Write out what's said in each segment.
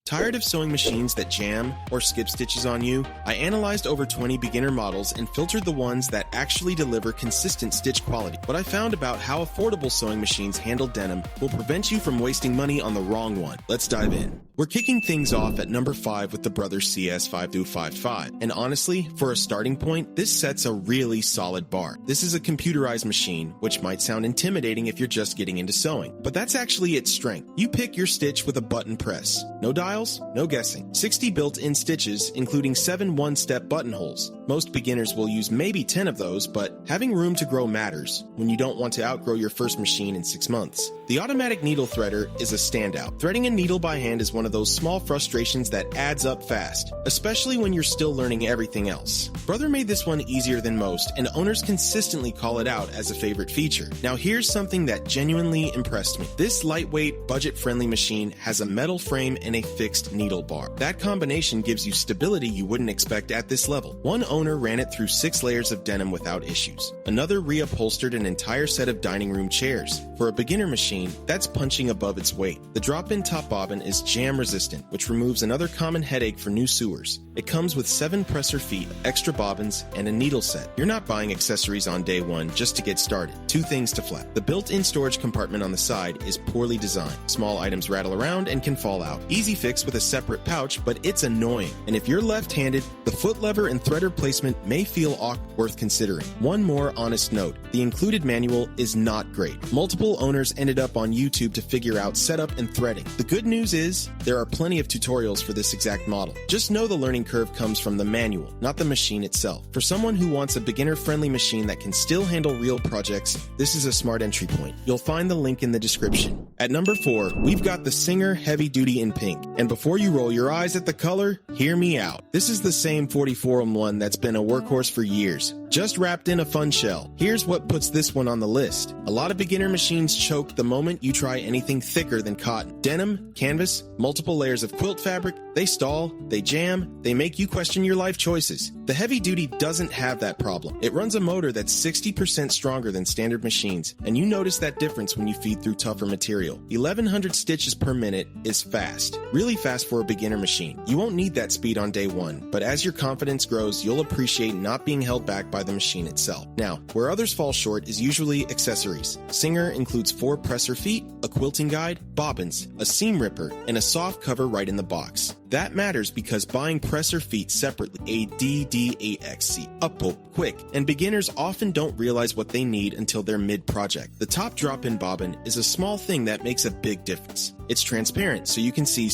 Tired of sewing machines that jam or skip stitches on you? I analyzed over 20 beginner models and filtered the ones that actually deliver consistent stitch quality. What I found about how affordable sewing machines handle denim will prevent you from wasting money on the wrong one. Let's dive in. We're kicking things off at number 5 with the Brothers CS5255. And honestly, for a starting point, this sets a really solid bar. This is a computerized machine, which might sound intimidating if you're just getting into sewing, but that's actually its strength. You pick your stitch with a button press. No dials, no guessing. 60 built-in stitches, including 7 one-step buttonholes. Most beginners will use maybe 10 of those, but having room to grow matters when you don't want to outgrow your first machine in 6 months. The automatic needle threader is a standout. Threading a needle by hand is one of those small frustrations that adds up fast, especially when you're still learning everything else. Brother made this one easier than most, and owners consistently call it out as a favorite feature. Now here's something that genuinely impressed me. This lightweight, budget-friendly machine has a metal frame and a fixed needle bar. That combination gives you stability you wouldn't expect at this level. One owner ran it through 6 layers of denim without issues. Another reupholstered an entire set of dining room chairs. For a beginner machine, that's punching above its weight. The drop-in top bobbin is jam resistant, which removes another common headache for new sewers. It comes with 7 presser feet, extra bobbins, and a needle set. You're not buying accessories on day one just to get started. 2 things to flag. The built-in storage compartment on the side is poorly designed. Small items rattle around and can fall out. Easy fix with a separate pouch, but it's annoying. And if you're left-handed, the foot lever and threader placement may feel worth considering. One more honest note, the included manual is not great. Multiple owners ended up on YouTube to figure out setup and threading. The good news is, there are plenty of tutorials for this exact model. Just know the learning curve comes from the manual, not the machine itself. For someone who wants a beginner-friendly machine that can still handle real projects, this is a smart entry point. You'll find the link in the description. At number 4, we've got the Singer Heavy Duty in pink. And before you roll your eyes at the color, hear me out. This is the same 44-in-1 that's been a workhorse for years, just wrapped in a fun shell. Here's what puts this one on the list. A lot of beginner machines choke the moment you try anything thicker than cotton. Denim, canvas, multiple layers of quilt fabric, they stall, they jam, they make you question your life choices. The Heavy Duty doesn't have that problem. It runs a motor that's 60% stronger than standard machines, and you notice that difference when you feed through tougher material. 1100 stitches per minute is fast. Really fast for a beginner machine. You won't need that speed on day one, but as your confidence grows, you'll appreciate not being held back by the machine itself. Now, where others fall short is usually accessories. Singer includes 4 presser feet, a quilting guide, bobbins, a seam ripper, and a soft cover right in the box. That matters because buying presser feet separately, a DDAXC, uppo, quick, and beginners often don't realize what they need until they're mid-project. The top drop-in bobbin is a small thing that makes a big difference. It's transparent, so you can see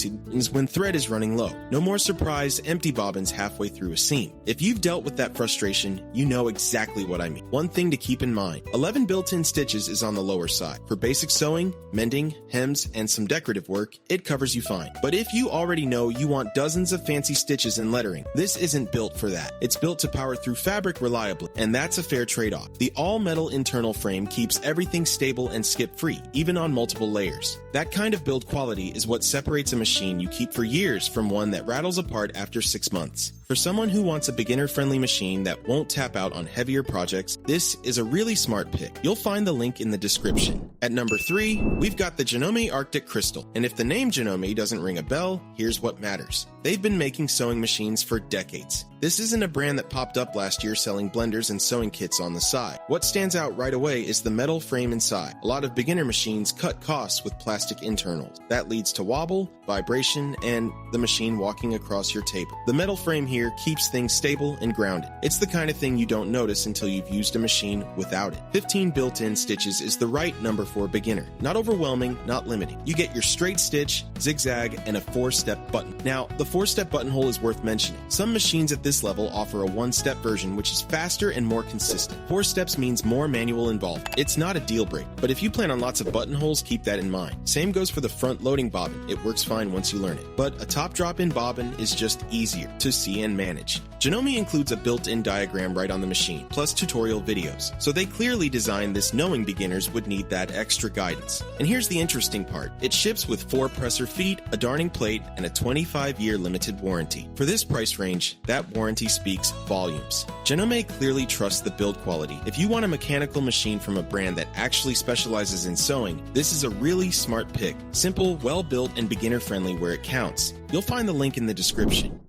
when thread is running low. No more surprise empty bobbins halfway through a seam. If you've dealt with that frustration, you know exactly what I mean. One thing to keep in mind, 11 built-in stitches is on the lower side. For basic sewing, mending, hems, and some decorative work, it covers you fine. But if you already know you want dozens of fancy stitches and lettering, this isn't built for that. It's built to power through fabric reliably, and that's a fair trade-off. The all-metal internal frame keeps everything stable and skip-free, even on multiple layers. That kind of build quality is what separates a machine you keep for years from one that rattles apart after 6 months. For someone who wants a beginner-friendly machine that won't tap out on heavier projects, this is a really smart pick. You'll find the link in the description. At number 3, we've got the Janome Arctic Crystal. And if the name Janome doesn't ring a bell, here's what matters. They've been making sewing machines for decades. This isn't a brand that popped up last year selling blenders and sewing kits on the side. What stands out right away is the metal frame inside. A lot of beginner machines cut costs with plastic internals. That leads to wobble, vibration, and the machine walking across your table. The metal frame here keeps things stable and grounded. It's the kind of thing you don't notice until you've used a machine without it. 15 built-in stitches is the right number for a beginner. Not overwhelming, not limiting. You get your straight stitch, zigzag, and a 4-step button. Now, the 4-step buttonhole is worth mentioning. Some machines at this level offer a 1-step version, which is faster and more consistent. 4 steps means more manual involvement. It's not a deal breaker, but if you plan on lots of buttonholes, keep that in mind. Same goes for the front loading bobbin. It works fine once you learn it. But a top drop-in bobbin is just easier to see and manage. Janome includes a built-in diagram right on the machine, plus tutorial videos. So they clearly designed this knowing beginners would need that extra guidance. And here's the interesting part. It ships with 4 presser feet, a darning plate, and a 25-year limited warranty. For this price range, that warranty speaks volumes. Janome clearly trusts the build quality. If you want a mechanical machine from a brand that actually specializes in sewing, this is a really smart pick. Simple, well-built, and beginner beginner-friendly where it counts. You'll find the link in the description.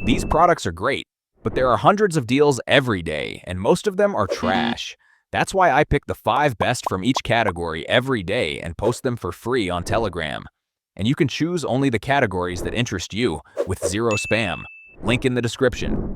These products are great, but there are hundreds of deals every day, and most of them are trash. That's why I pick the 5 best from each category every day and post them for free on Telegram. And you can choose only the categories that interest you with zero spam. Link in the description.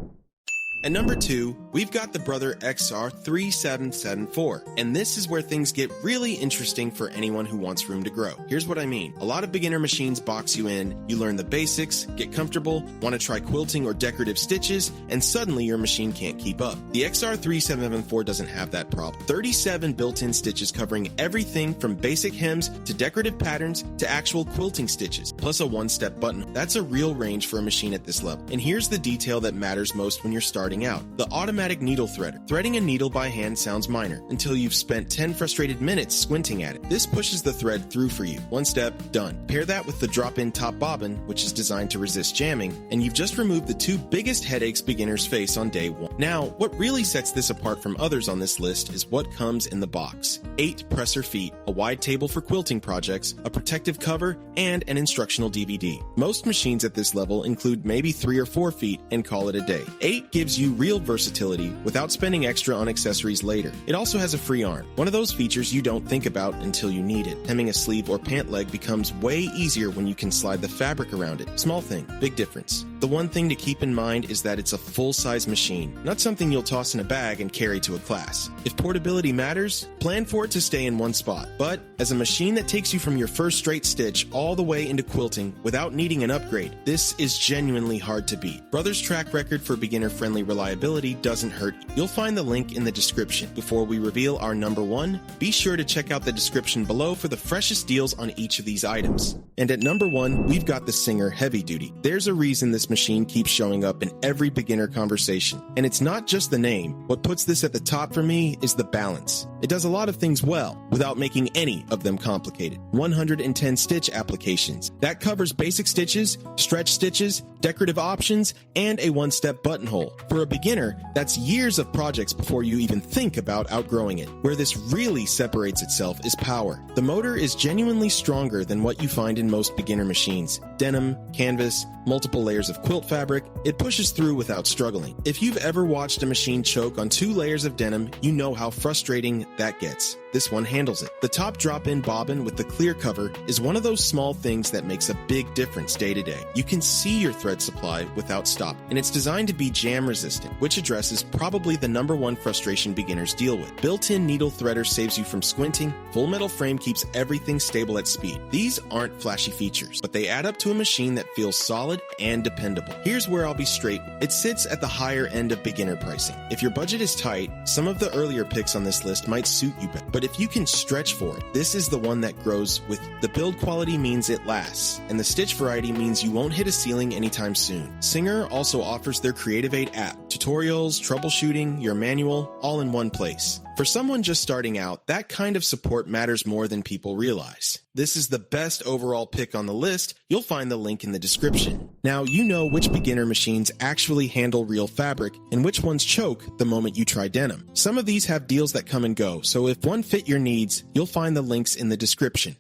At number 2, we've got the Brother XR3774, and this is where things get really interesting for anyone who wants room to grow. Here's what I mean. A lot of beginner machines box you in, you learn the basics, get comfortable, want to try quilting or decorative stitches, and suddenly your machine can't keep up. The XR3774 doesn't have that problem. 37 built-in stitches covering everything from basic hems to decorative patterns to actual quilting stitches, plus a one-step button. That's a real range for a machine at this level. And here's the detail that matters most when you're starting out. The automatic needle threader. Threading a needle by hand sounds minor until you've spent 10 frustrated minutes squinting at it. This pushes the thread through for you. One step, done. Pair that with the drop-in top bobbin, which is designed to resist jamming, and you've just removed the 2 biggest headaches beginners face on day 1. Now, what really sets this apart from others on this list is what comes in the box. 8 presser feet, a wide table for quilting projects, a protective cover, and an instructional DVD. Most machines at this level include maybe 3 or 4 feet and call it a day. 8 gives you real versatility without spending extra on accessories later. It also has a free arm, one of those features you don't think about until you need it. Hemming a sleeve or pant leg becomes way easier when you can slide the fabric around it. Small thing, big difference. The one thing to keep in mind is that it's a full-size machine, not something you'll toss in a bag and carry to a class. If portability matters, plan for it to stay in one spot. But as a machine that takes you from your first straight stitch all the way into quilting without needing an upgrade, this is genuinely hard to beat. Brother's track record for beginner-friendly reliability doesn't hurt you. You'll find the link in the description. Before we reveal our number 1, be sure to check out the description below for the freshest deals on each of these items. And at number 1, we've got the Singer Heavy Duty. There's a reason this machine keeps showing up in every beginner conversation. And it's not just the name. What puts this at the top for me is the balance. It does a lot of things well, without making any of them complicated. 110 stitch applications. That covers basic stitches, stretch stitches, decorative options, and a one-step buttonhole. For a beginner, that's years of projects before you even think about outgrowing it. Where this really separates itself is power. The motor is genuinely stronger than what you find in most beginner machines. Denim, canvas, multiple layers of quilt fabric, it pushes through without struggling. If you've ever watched a machine choke on 2 layers of denim, you know how frustrating that gets. This one handles it. The top drop-in bobbin with the clear cover is one of those small things that makes a big difference day to day. You can see your thread supply without stop, and it's designed to be jam resistant, which addresses probably the number 1 frustration beginners deal with. Built-in needle threader saves you from squinting. Full metal frame keeps everything stable at speed. These aren't flashy features, but they add up to a machine that feels solid and dependable. Here's where I'll be straight. It sits at the higher end of beginner pricing. If your budget is tight, some of the earlier picks on this list might suit you better. But if you can stretch for it, this is the one that grows with. The build quality means it lasts, and the stitch variety means you won't hit a ceiling anytime soon. Singer also offers their Creative Aid app, tutorials, troubleshooting, your manual, all in one place. For someone just starting out, that kind of support matters more than people realize. This is the best overall pick on the list. You'll find the link in the description. Now you know which beginner machines actually handle real fabric and which ones choke the moment you try denim. Some of these have deals that come and go, so if one fit your needs, you'll find the links in the description.